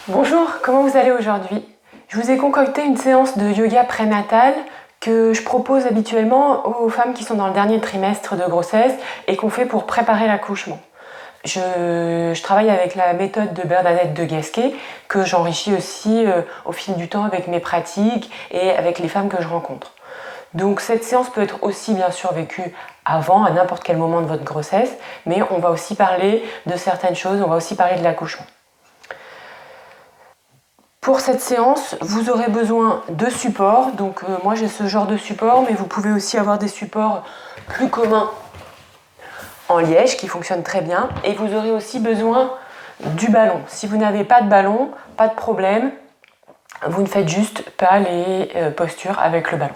Bonjour, comment vous allez aujourd'hui? Je vous ai concocté une séance de yoga prénatal que je propose habituellement aux femmes qui sont dans le dernier trimestre de grossesse et qu'on fait pour préparer l'accouchement. Je travaille avec la méthode de Bernadette de Gasquet que j'enrichis aussi au fil du temps avec mes pratiques et avec les femmes que je rencontre. Donc cette séance peut être aussi bien sûr vécue avant, à n'importe quel moment de votre grossesse, mais on va aussi parler de certaines choses, on va aussi parler de l'accouchement. Pour cette séance, vous aurez besoin de supports. Donc moi j'ai ce genre de support, mais vous pouvez aussi avoir des supports plus communs en liège qui fonctionnent très bien. Et vous aurez aussi besoin du ballon. Si vous n'avez pas de ballon, pas de problème. Vous ne faites juste pas les postures avec le ballon.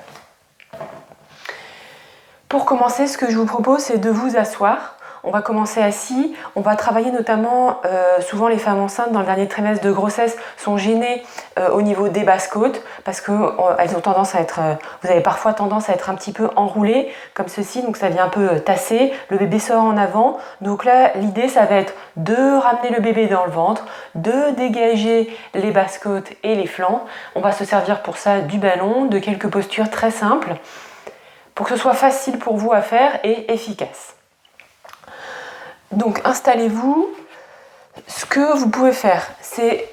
Pour commencer, ce que je vous propose, c'est de vous asseoir. On va commencer assis, on va travailler notamment, souvent les femmes enceintes dans le dernier trimestre de grossesse sont gênées au niveau des basses côtes parce que elles ont tendance à être, vous avez parfois tendance à être un petit peu enroulées comme ceci, donc ça vient un peu tasser, le bébé sort en avant, donc là l'idée ça va être de ramener le bébé dans le ventre, de dégager les basses côtes et les flancs. On va se servir pour ça du ballon, de quelques postures très simples pour que ce soit facile pour vous à faire et efficace. Donc installez-vous. Ce que vous pouvez faire, c'est,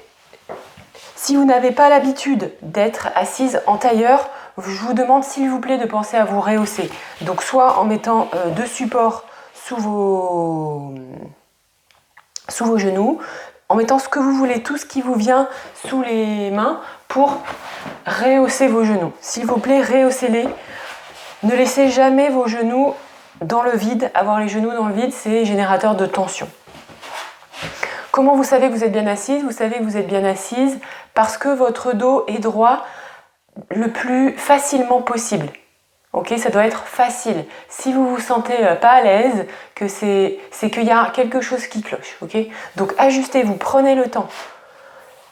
si vous n'avez pas l'habitude d'être assise en tailleur, je vous demande s'il vous plaît de penser à vous rehausser. Donc soit en mettant deux supports sous vos genoux, en mettant ce que vous voulez, tout ce qui vous vient sous les mains pour rehausser vos genoux. S'il vous plaît, rehaussez-les. Ne laissez jamais vos genoux dans le vide. Avoir les genoux dans le vide, c'est générateur de tension. Comment vous savez que vous êtes bien assise? Vous savez que vous êtes bien assise parce que votre dos est droit le plus facilement possible. Ok, ça doit être facile. Si vous vous sentez pas à l'aise, que c'est qu'il y a quelque chose qui cloche. Ok, donc ajustez-vous, prenez le temps.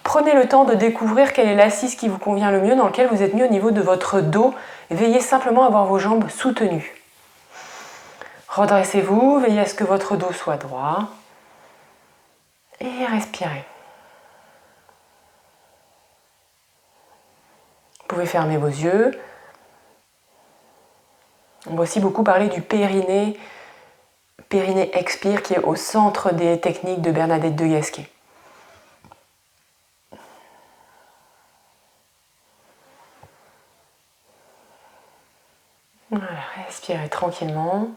Prenez le temps de découvrir quelle est l'assise qui vous convient le mieux, dans laquelle vous êtes mieux au niveau de votre dos. Veillez simplement à avoir vos jambes soutenues. Redressez-vous, veillez à ce que votre dos soit droit. Et respirez. Vous pouvez fermer vos yeux. On va aussi beaucoup parler du périnée expire qui est au centre des techniques de Bernadette de Gasquet. Voilà, respirez tranquillement.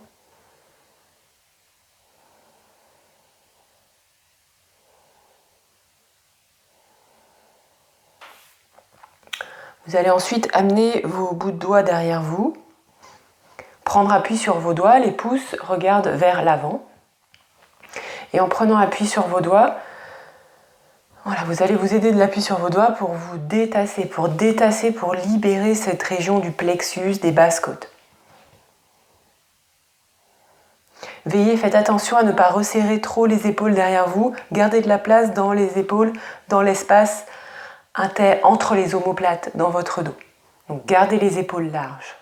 Vous allez ensuite amener vos bouts de doigts derrière vous, prendre appui sur vos doigts, les pouces regardent vers l'avant. Et en prenant appui sur vos doigts, voilà, vous allez vous aider de l'appui sur vos doigts pour vous détasser, pour libérer cette région du plexus des basses côtes. Veillez, faites attention à ne pas resserrer trop les épaules derrière vous, gardez de la place dans les épaules, dans l'espace entre les omoplates dans votre dos. Donc gardez les épaules larges.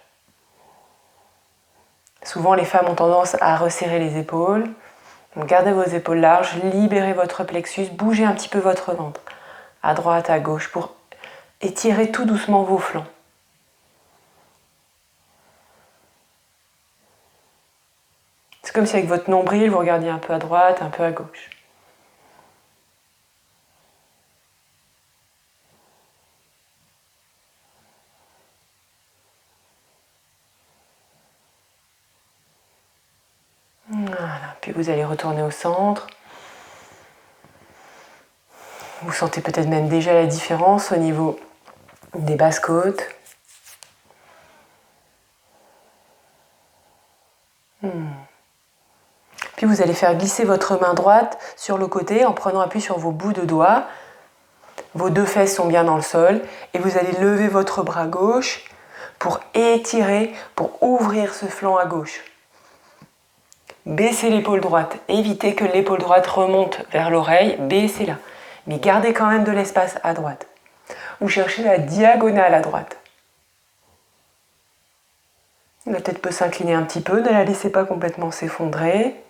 Souvent les femmes ont tendance à resserrer les épaules. Donc gardez vos épaules larges, libérez votre plexus, bougez un petit peu votre ventre, à droite, à gauche, pour étirer tout doucement vos flancs. C'est comme si avec votre nombril, vous regardiez un peu à droite, un peu à gauche. Voilà, puis vous allez retourner au centre. Vous sentez peut-être même déjà la différence au niveau des basses côtes. Puis vous allez faire glisser votre main droite sur le côté en prenant appui sur vos bouts de doigts. Vos deux fesses sont bien dans le sol et vous allez lever votre bras gauche pour étirer, pour ouvrir ce flanc à gauche. Baissez l'épaule droite, évitez que l'épaule droite remonte vers l'oreille, baissez-la. Mais gardez quand même de l'espace à droite. Vous cherchez la diagonale à droite. La tête peut s'incliner un petit peu, ne la laissez pas complètement s'effondrer.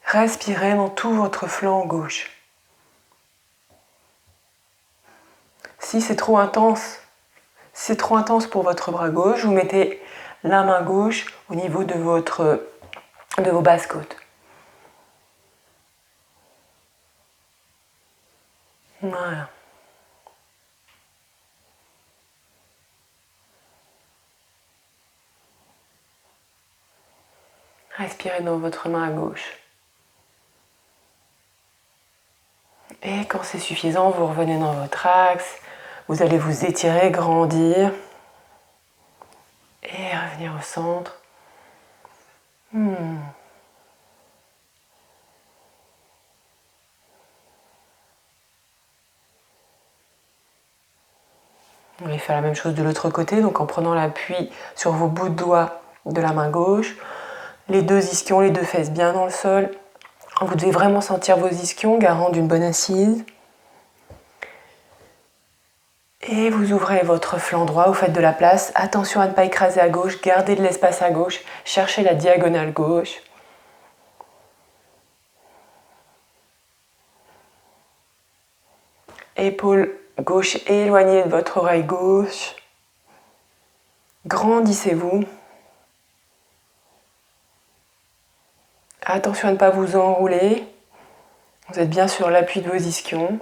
Respirez dans tout votre flanc gauche. Si c'est trop intense, pour votre bras gauche, vous mettez la main gauche au niveau de vos basses côtes. Voilà. Respirez dans votre main à gauche. Et quand c'est suffisant, vous revenez dans votre axe. Vous allez vous étirer, grandir. Et revenir au centre. Vous allez faire la même chose de l'autre côté, donc en prenant l'appui sur vos bouts de doigts de la main gauche. Les deux ischions, les deux fesses bien dans le sol. Vous devez vraiment sentir vos ischions, garant d'une bonne assise. Et vous ouvrez votre flanc droit, vous faites de la place. Attention à ne pas écraser à gauche, gardez de l'espace à gauche, cherchez la diagonale gauche. Épaule gauche éloignée de votre oreille gauche. Grandissez-vous. Attention à ne pas vous enrouler. Vous êtes bien sur l'appui de vos ischions.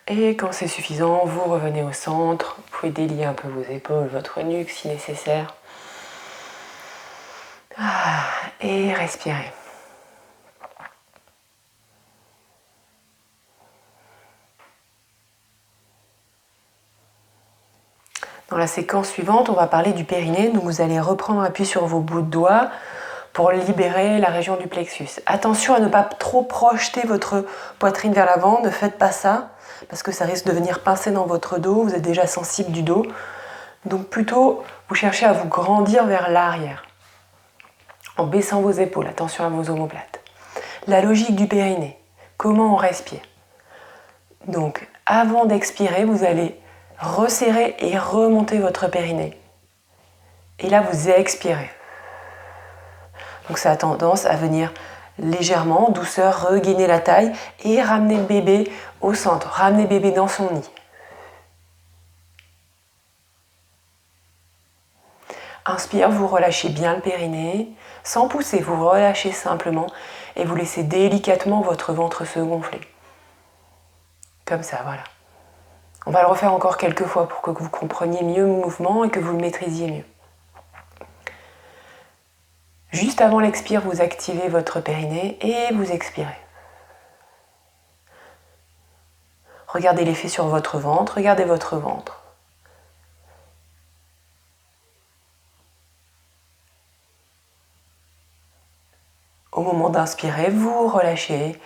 Et quand c'est suffisant, vous revenez au centre. Vous pouvez délier un peu vos épaules, votre nuque si nécessaire. Et respirez. Dans la séquence suivante, on va parler du périnée. Donc vous allez reprendre appui sur vos bouts de doigts pour libérer la région du plexus. Attention à ne pas trop projeter votre poitrine vers l'avant. Ne faites pas ça parce que ça risque de venir pincer dans votre dos. Vous êtes déjà sensible du dos. Donc plutôt, vous cherchez à vous grandir vers l'arrière en baissant vos épaules. Attention à vos omoplates. La logique du périnée. Comment on respire? Donc avant d'expirer, vous allez resserrer et remonter votre périnée. Et là, vous expirez. Donc ça a tendance à venir légèrement, en douceur, regainer la taille et ramener le bébé au centre, ramener le bébé dans son nid. Inspire, vous relâchez bien le périnée, sans pousser, vous relâchez simplement et vous laissez délicatement votre ventre se gonfler. Comme ça, voilà. On va le refaire encore quelques fois pour que vous compreniez mieux le mouvement et que vous le maîtrisiez mieux. Juste avant l'expire, vous activez votre périnée et vous expirez. Regardez l'effet sur votre ventre, regardez votre ventre. Au moment d'inspirer, vous relâchez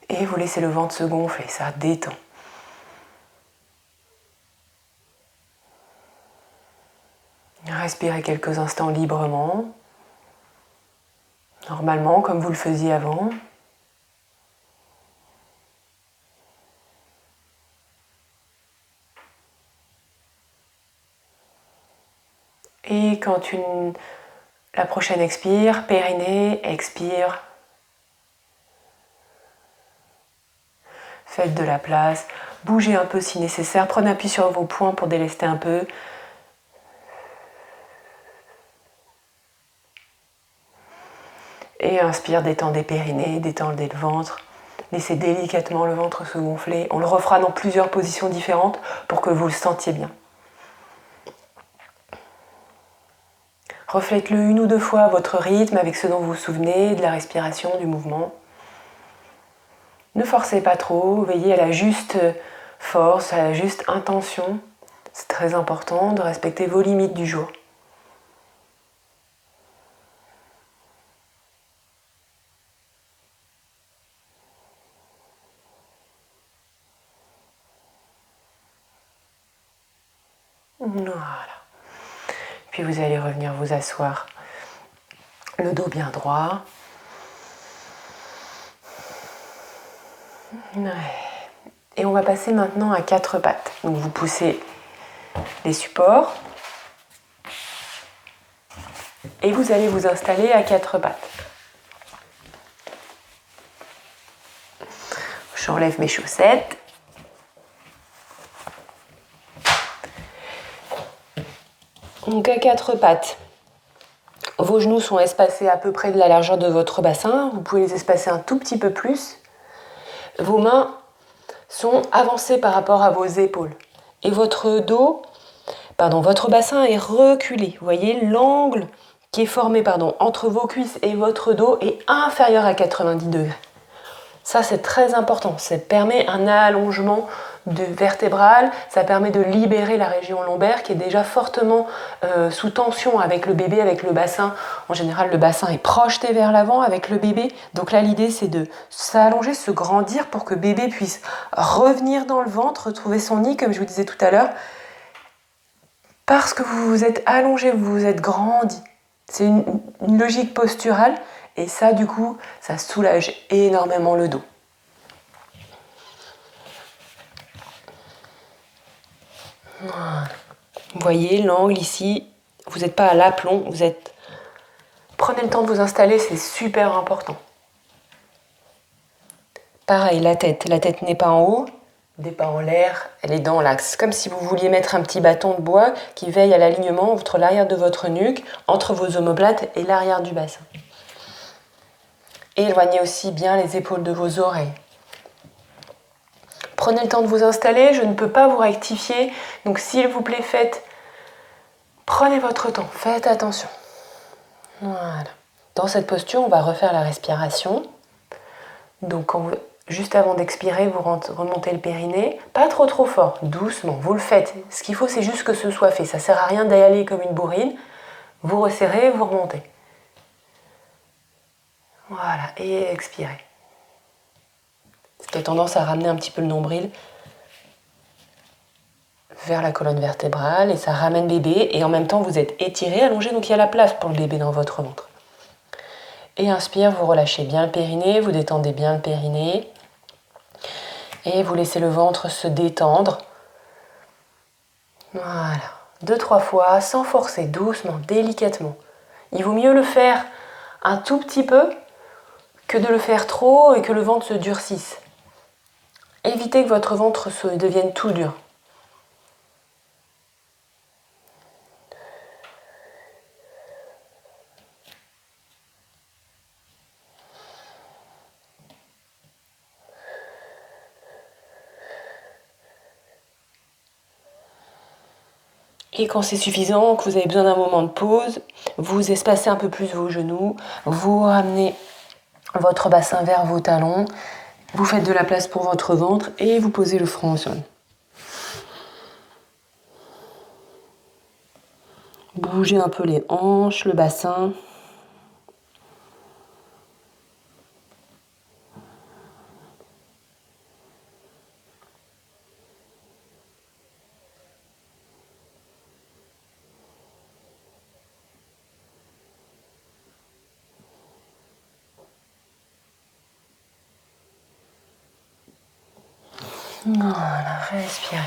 et vous laissez le ventre se gonfler, ça détend. Respirez quelques instants librement, normalement comme vous le faisiez avant. Et quand la prochaine expire, périnée, expire. Faites de la place, bougez un peu si nécessaire, prenez appui sur vos poings pour délester un peu. Et inspire, détendez périnée, détendez le ventre. Laissez délicatement le ventre se gonfler. On le refera dans plusieurs positions différentes pour que vous le sentiez bien. Refaites-le une ou deux fois à votre rythme avec ce dont vous vous souvenez, de la respiration, du mouvement. Ne forcez pas trop, veillez à la juste force, à la juste intention. C'est très important de respecter vos limites du jour. Voilà. Puis vous allez revenir vous asseoir, le dos bien droit. Et on va passer maintenant à 4 pattes. Donc vous poussez les supports et vous allez vous installer à 4 pattes. J'enlève mes chaussettes. Donc à quatre pattes. Vos genoux sont espacés à peu près de la largeur de votre bassin. Vous pouvez les espacer un tout petit peu plus. Vos mains sont avancées par rapport à vos épaules. Et votre bassin est reculé. Vous voyez, l'angle qui est formé entre vos cuisses et votre dos est inférieur à 90 degrés. Ça, c'est très important. Ça permet un allongement vertébral, ça permet de libérer la région lombaire qui est déjà fortement sous tension avec le bébé, avec le bassin. En général, le bassin est projeté vers l'avant avec le bébé. Donc là, l'idée, c'est de s'allonger, se grandir pour que bébé puisse revenir dans le ventre, retrouver son nid, comme je vous disais tout à l'heure. Parce que vous vous êtes allongé, vous vous êtes grandi. C'est une logique posturale. Et ça, du coup, ça soulage énormément le dos. Voilà. Vous voyez l'angle ici, vous n'êtes pas à l'aplomb, Prenez le temps de vous installer, c'est super important. Pareil, la tête n'est pas en haut, n'est pas en l'air, elle est dans l'axe. Comme si vous vouliez mettre un petit bâton de bois qui veille à l'alignement entre l'arrière de votre nuque, entre vos omoplates et l'arrière du bassin. Et éloignez aussi bien les épaules de vos oreilles. Prenez le temps de vous installer, je ne peux pas vous rectifier, donc s'il vous plaît, prenez votre temps, faites attention. Voilà. Dans cette posture, on va refaire la respiration. Donc, juste avant d'expirer, vous remontez le périnée. Pas trop fort, doucement, vous le faites. Ce qu'il faut, c'est juste que ce soit fait. Ça ne sert à rien d'y aller comme une bourrine. Vous resserrez, vous remontez. Voilà, et expirez. C'était tendance à ramener un petit peu le nombril vers la colonne vertébrale et ça ramène bébé et en même temps vous êtes étiré, allongé, donc il y a la place pour le bébé dans votre ventre. Et inspire, vous relâchez bien le périnée, vous détendez bien le périnée et vous laissez le ventre se détendre. Voilà, 2-3 fois, sans forcer, doucement, délicatement. Il vaut mieux le faire un tout petit peu que de le faire trop et que le ventre se durcisse. Évitez que votre ventre devienne tout dur. Et quand c'est suffisant, que vous avez besoin d'un moment de pause, vous espacez un peu plus vos genoux, vous ramenez votre bassin vers vos talons, vous faites de la place pour votre ventre et vous posez le front au sol. Bougez un peu les hanches, le bassin. Voilà, respirez.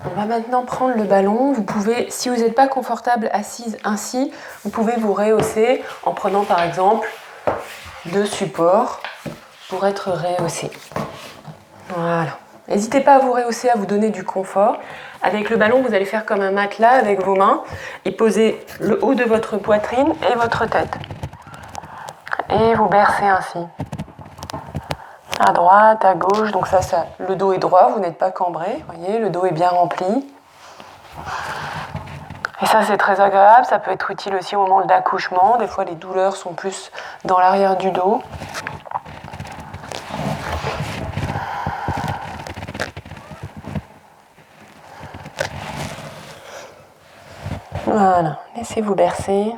On va maintenant prendre le ballon. Vous pouvez, si vous n'êtes pas confortable assise ainsi, vous pouvez vous rehausser en prenant par exemple 2 supports pour être rehaussé. Voilà. N'hésitez pas à vous rehausser, à vous donner du confort. Avec le ballon, vous allez faire comme un matelas avec vos mains et poser le haut de votre poitrine et votre tête. Et vous bercez ainsi. À droite, à gauche, donc ça, le dos est droit, vous n'êtes pas cambré, vous voyez, le dos est bien rempli. Et ça, c'est très agréable, ça peut être utile aussi au moment de l'accouchement. Des fois, les douleurs sont plus dans l'arrière du dos. Voilà, laissez-vous bercer.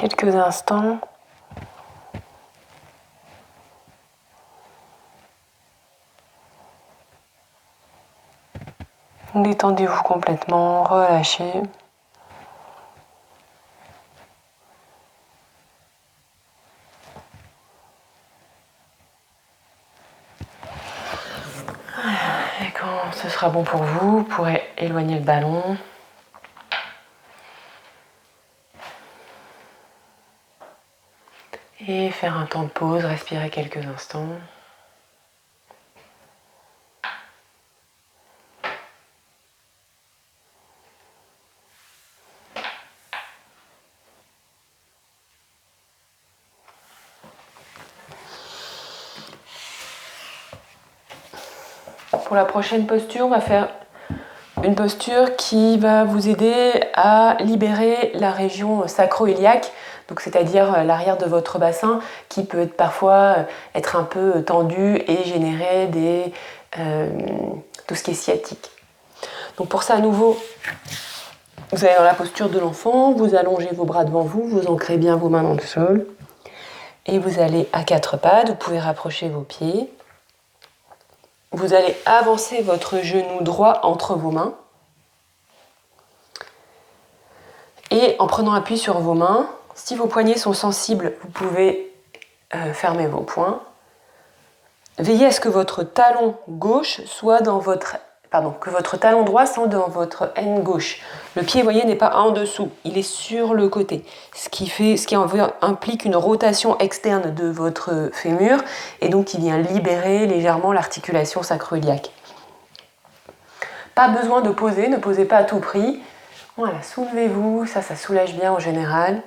quelques instants. Détendez-vous complètement, relâchez. Et quand ce sera bon pour vous, vous pourrez éloigner le ballon. Et faire un temps de pause, respirer quelques instants. Pour la prochaine posture, on va faire une posture qui va vous aider à libérer la région sacro-iliaque, donc c'est-à-dire l'arrière de votre bassin qui peut parfois être un peu tendu et générer tout ce qui est sciatique. Donc pour ça, à nouveau, vous allez dans la posture de l'enfant, vous allongez vos bras devant vous, vous ancrez bien vos mains dans le sol et vous allez à quatre pattes, vous pouvez rapprocher vos pieds. Vous allez avancer votre genou droit entre vos mains. Et en prenant appui sur vos mains, si vos poignets sont sensibles, vous pouvez fermer vos poings. Veillez à ce que votre talon gauche soit dans votre... que votre talon droit soit dans votre aine gauche. Le pied, vous voyez, n'est pas en dessous, il est sur le côté. Ce qui implique une rotation externe de votre fémur et donc qui vient libérer légèrement l'articulation sacro-iliaque. Pas besoin de poser, ne posez pas à tout prix. Voilà, soulevez-vous, ça soulage bien en général.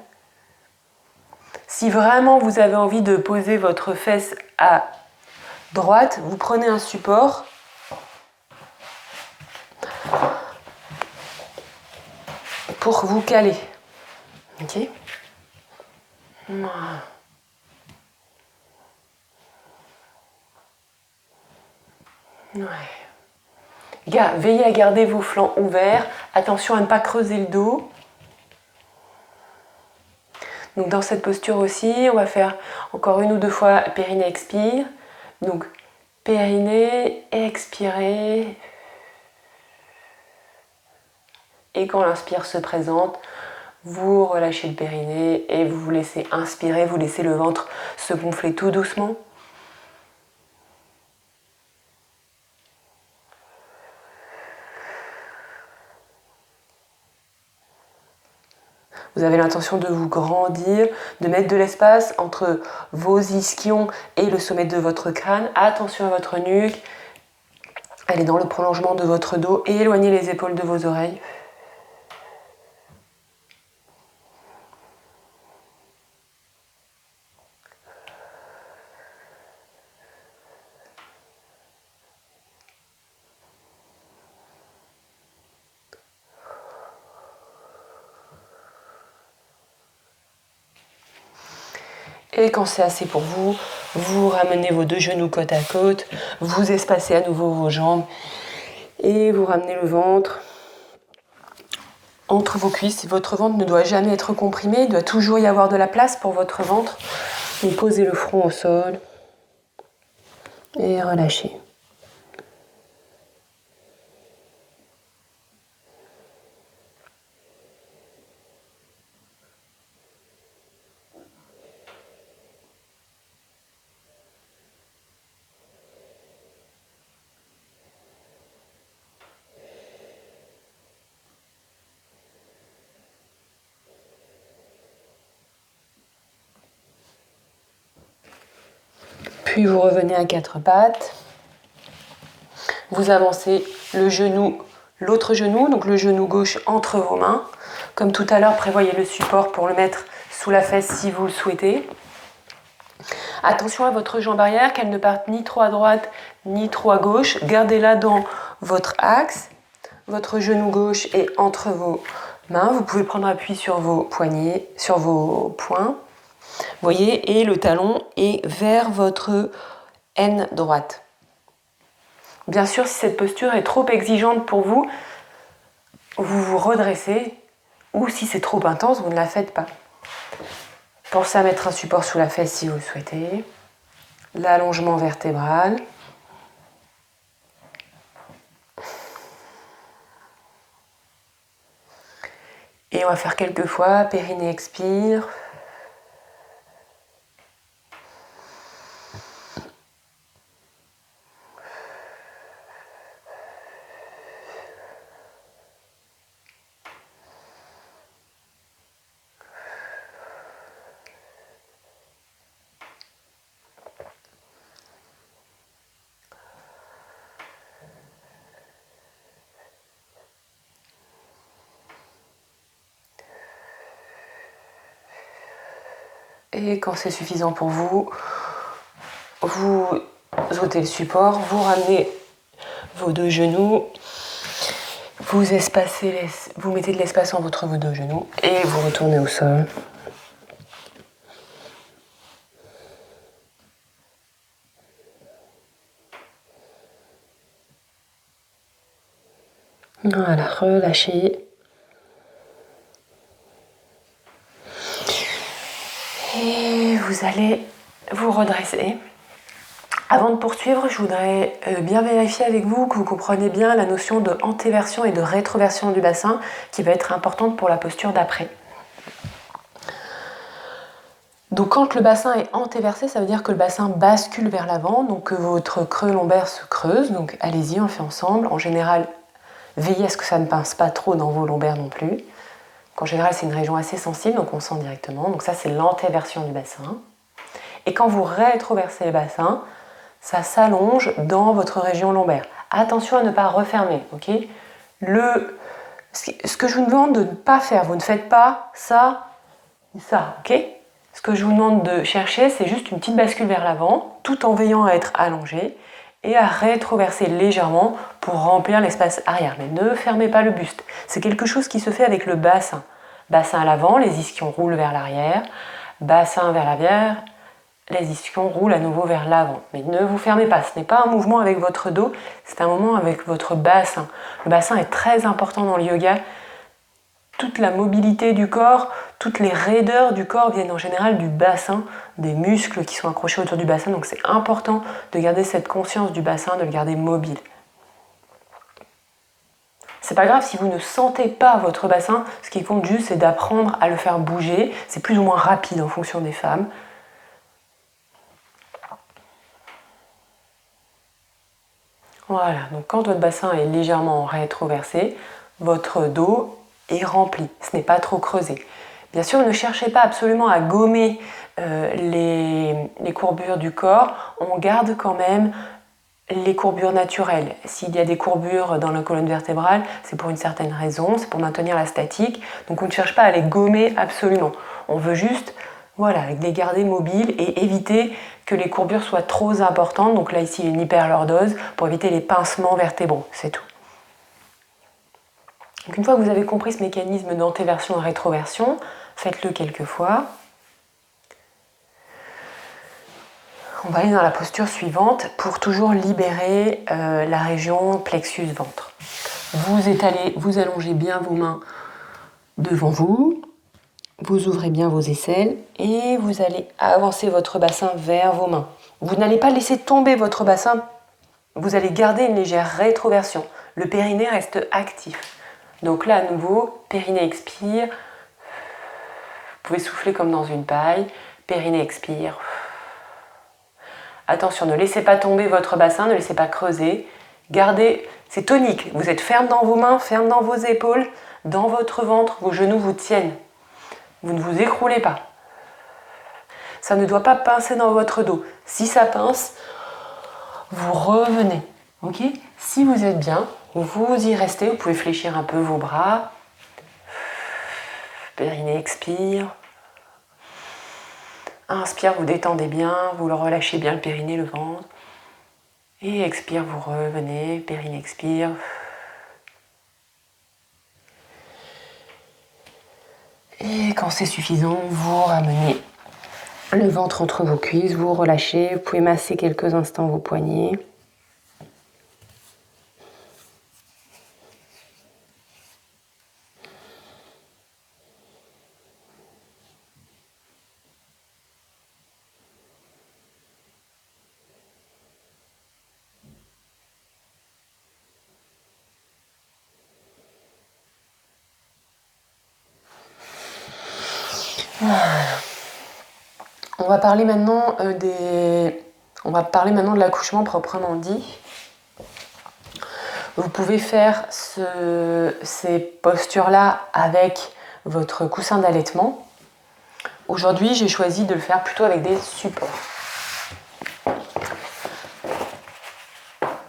Si vraiment vous avez envie de poser votre fesse à droite, vous prenez un support. Pour vous caler. Ok ? Voilà. Ouais. Veillez à garder vos flancs ouverts. Attention à ne pas creuser le dos. Donc dans cette posture aussi, on va faire encore une ou deux fois périnée expire. Donc périnée, expirez. Et quand l'inspire se présente, vous relâchez le périnée et vous vous laissez inspirer, vous laissez le ventre se gonfler tout doucement. Vous avez l'intention de vous grandir, de mettre de l'espace entre vos ischions et le sommet de votre crâne. Attention à votre nuque. Allez dans le prolongement de votre dos et éloignez les épaules de vos oreilles. Et quand c'est assez pour vous, vous ramenez vos deux genoux côte à côte, vous espacez à nouveau vos jambes et vous ramenez le ventre entre vos cuisses. Votre ventre ne doit jamais être comprimé, il doit toujours y avoir de la place pour votre ventre. Et posez le front au sol et relâchez. Puis vous revenez à quatre pattes. Vous avancez le genou, l'autre genou, donc le genou gauche entre vos mains. Comme tout à l'heure, prévoyez le support pour le mettre sous la fesse si vous le souhaitez. Attention à votre jambe arrière, qu'elle ne parte ni trop à droite ni trop à gauche. Gardez-la dans votre axe. Votre genou gauche est entre vos mains. Vous pouvez prendre appui sur vos poignets, sur vos poings. Voyez, et le talon est vers votre aine droite. Bien sûr, si cette posture est trop exigeante pour vous, vous vous redressez, ou si c'est trop intense, vous ne la faites pas. Pour ça, mettre un support sous la fesse si vous le souhaitez. L'allongement vertébral. Et on va faire quelques fois, périnée expire. Et quand c'est suffisant pour vous, vous ôtez le support, vous ramenez vos deux genoux, vous espacez, vous mettez de l'espace entre vos deux genoux et vous retournez au sol. Voilà, relâchez. Et vous allez vous redresser. Avant de poursuivre, je voudrais bien vérifier avec vous que vous comprenez bien la notion de antéversion et de rétroversion du bassin qui va être importante pour la posture d'après. Donc quand le bassin est antéversé, ça veut dire que le bassin bascule vers l'avant, donc que votre creux lombaire se creuse. Donc allez-y, on fait ensemble. En général, veillez à ce que ça ne pince pas trop dans vos lombaires non plus. Donc, en général, c'est une région assez sensible, donc on sent directement. Donc ça, c'est l'antéversion du bassin. Et quand vous rétroversez le bassin, ça s'allonge dans votre région lombaire. Attention à ne pas refermer, ok ? Ce que je vous demande de ne pas faire, vous ne faites pas ça, ça, ok ? Ce que je vous demande de chercher, c'est juste une petite bascule vers l'avant, tout en veillant à être allongé et à rétroverser légèrement pour remplir l'espace arrière. Mais ne fermez pas le buste. C'est quelque chose qui se fait avec le bassin. Bassin à l'avant, les ischions roulent vers l'arrière. Bassin vers l'arrière, les ischions roulent à nouveau vers l'avant. Mais ne vous fermez pas, ce n'est pas un mouvement avec votre dos, c'est un mouvement avec votre bassin. Le bassin est très important dans le yoga. Toute la mobilité du corps, toutes les raideurs du corps viennent en général du bassin, des muscles qui sont accrochés autour du bassin. Donc c'est important de garder cette conscience du bassin, de le garder mobile. C'est pas grave si vous ne sentez pas votre bassin, ce qui compte juste c'est d'apprendre à le faire bouger. C'est plus ou moins rapide en fonction des femmes. Voilà, donc quand votre bassin est légèrement rétroversé, votre dos est rempli, ce n'est pas trop creusé. Bien sûr, ne cherchez pas absolument à gommer les courbures du corps, on garde quand même les courbures naturelles. S'il y a des courbures dans la colonne vertébrale, c'est pour une certaine raison, c'est pour maintenir la statique, donc on ne cherche pas à les gommer absolument. On veut juste les garder mobiles et éviter que les courbures soient trop importantes. Donc là, ici, une hyperlordose pour éviter les pincements vertébraux, c'est tout. Donc une fois que vous avez compris ce mécanisme d'antéversion et rétroversion, faites-le quelques fois. On va aller dans la posture suivante pour toujours libérer la région plexus ventre. Vous étalez, vous allongez bien vos mains devant vous. Vous ouvrez bien vos aisselles et vous allez avancer votre bassin vers vos mains. Vous n'allez pas laisser tomber votre bassin, vous allez garder une légère rétroversion. Le périnée reste actif. Donc là, à nouveau, périnée expire. Vous pouvez souffler comme dans une paille. Périnée expire. Attention, ne laissez pas tomber votre bassin, ne laissez pas creuser. Gardez, c'est tonique. Vous êtes ferme dans vos mains, ferme dans vos épaules, dans votre ventre, vos genoux vous tiennent. Vous ne vous écroulez pas. Ça ne doit pas pincer dans votre dos. Si ça pince, vous revenez. Ok ? Si vous êtes bien, vous y restez. Vous pouvez fléchir un peu vos bras. Périnée expire. Inspire, vous détendez bien. Vous le relâchez bien le périnée, le ventre. Et expire, vous revenez. Périnée expire. Et quand c'est suffisant, vous ramenez le ventre entre vos cuisses, vous relâchez, vous pouvez masser quelques instants vos poignets. On va parler maintenant On va parler maintenant de l'accouchement proprement dit. Vous pouvez faire ces postures-là avec votre coussin d'allaitement. Aujourd'hui, j'ai choisi de le faire plutôt avec des supports.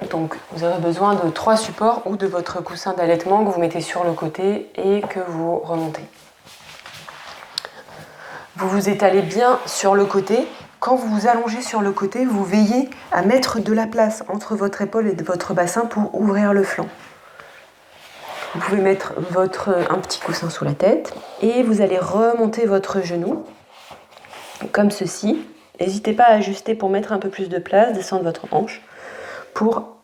Donc, vous aurez besoin de 3 supports ou de votre coussin d'allaitement que vous mettez sur le côté et que vous remontez. Vous vous étalez bien sur le côté. Quand vous vous allongez sur le côté, vous veillez à mettre de la place entre votre épaule et votre bassin pour ouvrir le flanc. Vous pouvez mettre un petit coussin sous la tête et vous allez remonter votre genou comme ceci. N'hésitez pas à ajuster pour mettre un peu plus de place, descendre votre hanche pour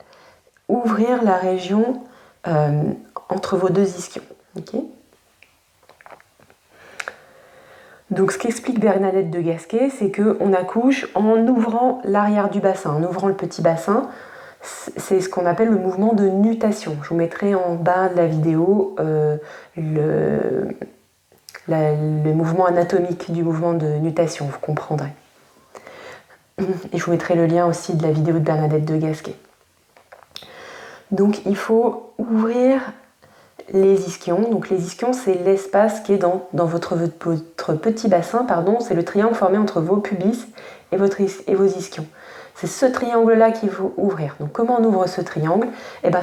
ouvrir la région entre vos deux ischions. Okay. Donc ce qu'explique Bernadette de Gasquet, c'est qu'on accouche en ouvrant l'arrière du bassin, en ouvrant le petit bassin. C'est ce qu'on appelle le mouvement de nutation. Je vous mettrai en bas de la vidéo le mouvement anatomique du mouvement de nutation, vous comprendrez. Et je vous mettrai le lien aussi de la vidéo de Bernadette de Gasquet. Donc il faut ouvrir les ischions. Donc les ischions, c'est l'espace qui est dans votre petit bassin, c'est le triangle formé entre vos pubis et vos ischions. C'est ce triangle-là qu'il faut ouvrir. Donc comment on ouvre ce triangle?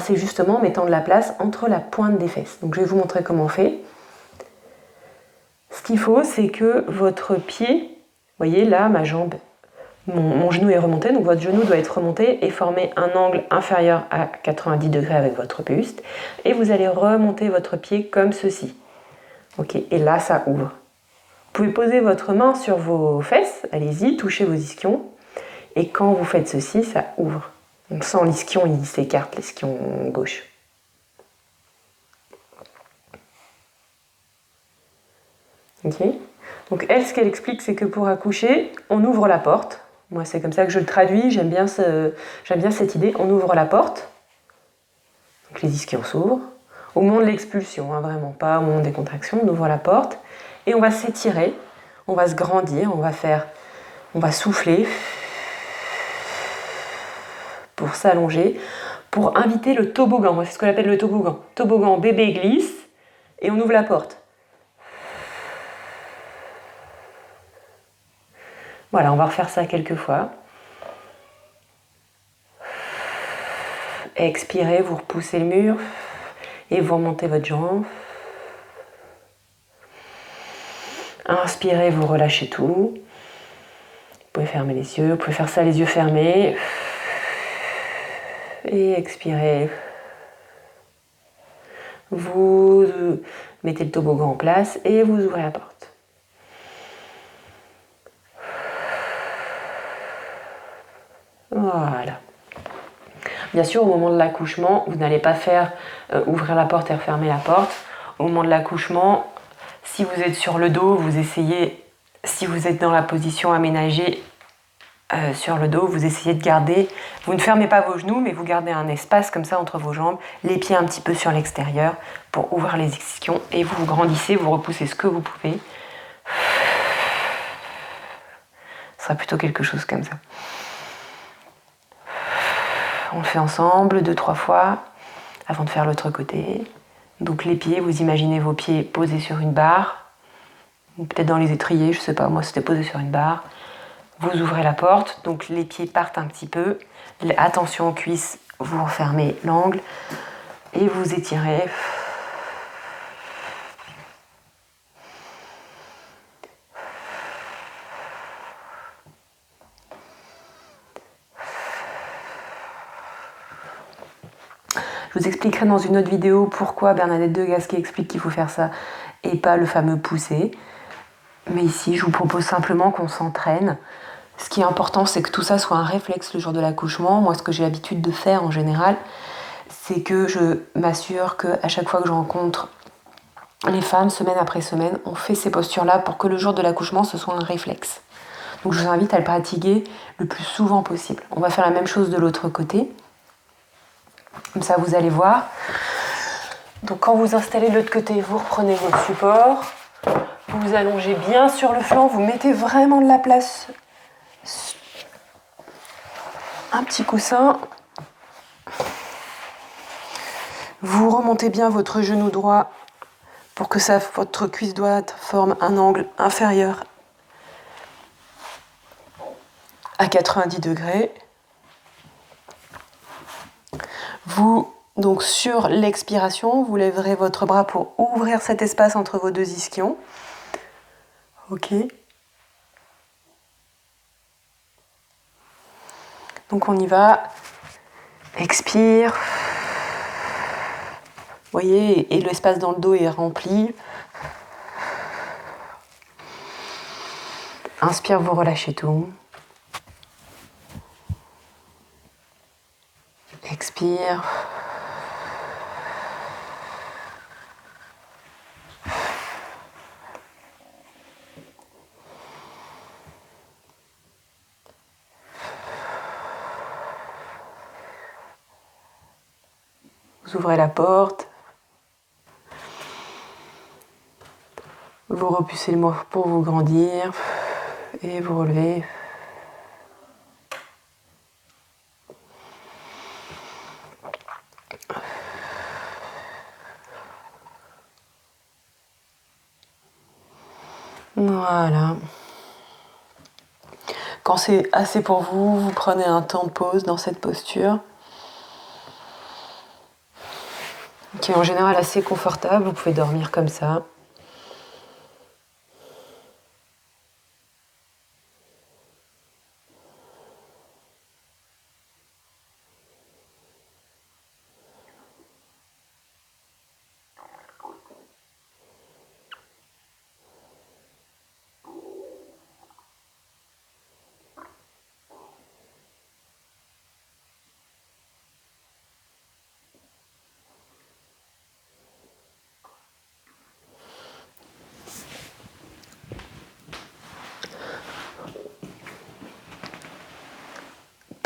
C'est justement en mettant de la place entre la pointe des fesses. Donc je vais vous montrer comment on fait. Ce qu'il faut, c'est que votre pied, vous voyez là, ma jambe, mon genou est remonté, donc votre genou doit être remonté et former un angle inférieur à 90 degrés avec votre buste. Et vous allez remonter votre pied comme ceci. Ok, et là, ça ouvre. Vous pouvez poser votre main sur vos fesses, allez-y, touchez vos ischions. Et quand vous faites ceci, ça ouvre. On sent l'ischion, il s'écarte, l'ischion gauche. Ok. Donc elle, ce qu'elle explique, c'est que pour accoucher, on ouvre la porte. Moi, c'est comme ça que je le traduis, j'aime bien cette idée. On ouvre la porte, donc les ischions s'ouvrent. Au moment de l'expulsion, vraiment, pas au moment des contractions, on ouvre la porte et on va s'étirer, on va se grandir, on va souffler pour s'allonger, pour inviter le toboggan. Moi, c'est ce que j'appelle le toboggan. Toboggan, bébé glisse et on ouvre la porte. Voilà, on va refaire ça quelques fois. Expirez, vous repoussez le mur et vous remontez votre jambe. Inspirez, vous relâchez tout. Vous pouvez fermer les yeux, vous pouvez faire ça les yeux fermés. Et expirez. Vous mettez le toboggan en place et vous ouvrez la porte. Voilà. Bien sûr, au moment de l'accouchement, vous n'allez pas faire ouvrir la porte et refermer la porte. Au moment de l'accouchement, si vous êtes sur le dos, vous essayez, si vous êtes dans la position aménagée sur le dos, vous essayez de garder, vous ne fermez pas vos genoux, mais vous gardez un espace comme ça entre vos jambes, les pieds un petit peu sur l'extérieur pour ouvrir les ischions et vous grandissez, vous repoussez ce que vous pouvez. Ce sera plutôt quelque chose comme ça. On le fait ensemble 2-3 fois avant de faire l'autre côté. Donc les pieds, vous imaginez vos pieds posés sur une barre, ou peut-être dans les étriers, je sais pas, moi c'était posé sur une barre. Vous ouvrez la porte, donc les pieds partent un petit peu. Attention aux cuisses, vous refermez l'angle et vous étirez. Je vous expliquerai dans une autre vidéo pourquoi Bernadette de Gasquet explique qu'il faut faire ça et pas le fameux pousser. Mais ici, je vous propose simplement qu'on s'entraîne. Ce qui est important, c'est que tout ça soit un réflexe le jour de l'accouchement. Moi, ce que j'ai l'habitude de faire en général, c'est que je m'assure qu'à chaque fois que je rencontre les femmes, semaine après semaine, on fait ces postures-là pour que le jour de l'accouchement, ce soit un réflexe. Donc je vous invite à le pratiquer le plus souvent possible. On va faire la même chose de l'autre côté. Comme ça, vous allez voir. Donc quand vous installez de l'autre côté, vous reprenez votre support. Vous vous allongez bien sur le flanc, vous mettez vraiment de la place. Un petit coussin. Vous remontez bien votre genou droit pour que votre cuisse droite forme un angle inférieur à 90 degrés. Vous, donc sur l'expiration, vous lèverez votre bras pour ouvrir cet espace entre vos deux ischions. Ok. Donc on y va. Expire. Vous voyez, et l'espace dans le dos est rempli. Inspire, vous relâchez tout. Expire. Vous ouvrez la porte. Vous repoussez le mort pour vous grandir. Et vous relevez. Voilà. Quand c'est assez pour vous, vous prenez un temps de pause dans cette posture, qui est en général assez confortable. Vous pouvez dormir comme ça.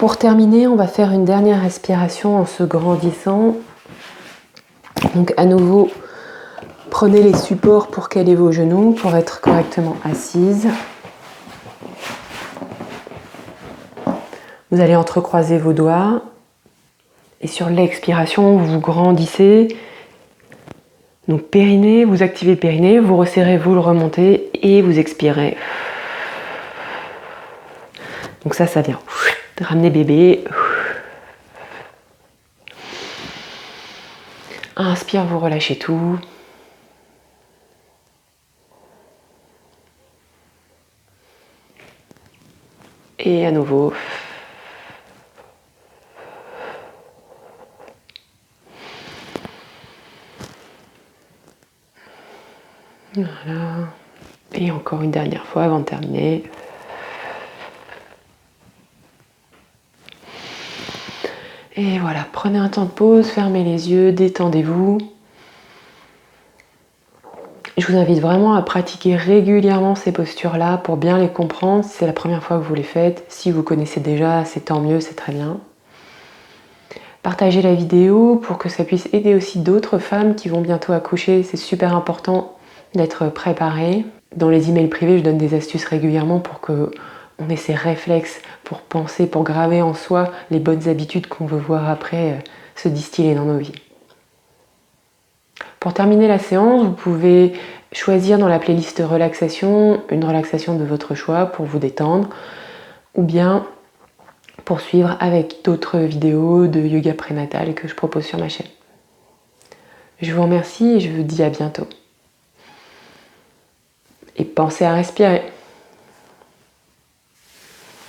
Pour terminer, on va faire une dernière respiration en se grandissant. Donc à nouveau, prenez les supports pour caler vos genoux, pour être correctement assise. Vous allez entrecroiser vos doigts. Et sur l'expiration, vous grandissez. Donc périnée, vous activez le périnée, vous resserrez, vous le remontez et vous expirez. Donc ça vient ramener bébé. Inspire, vous relâchez tout. Et à nouveau. Voilà. Et encore une dernière fois avant de terminer. Et voilà, prenez un temps de pause, fermez les yeux, détendez-vous. Je vous invite vraiment à pratiquer régulièrement ces postures-là pour bien les comprendre. Si c'est la première fois que vous les faites, si vous connaissez déjà, c'est tant mieux, c'est très bien. Partagez la vidéo pour que ça puisse aider aussi d'autres femmes qui vont bientôt accoucher. C'est super important d'être préparé. Dans les emails privés, je donne des astuces régulièrement pour qu'on ait ces réflexes, pour penser, pour graver en soi les bonnes habitudes qu'on veut voir après se distiller dans nos vies. Pour terminer la séance, vous pouvez choisir dans la playlist relaxation une relaxation de votre choix pour vous détendre ou bien poursuivre avec d'autres vidéos de yoga prénatal que je propose sur ma chaîne. Je vous remercie et je vous dis à bientôt. Et pensez à respirer.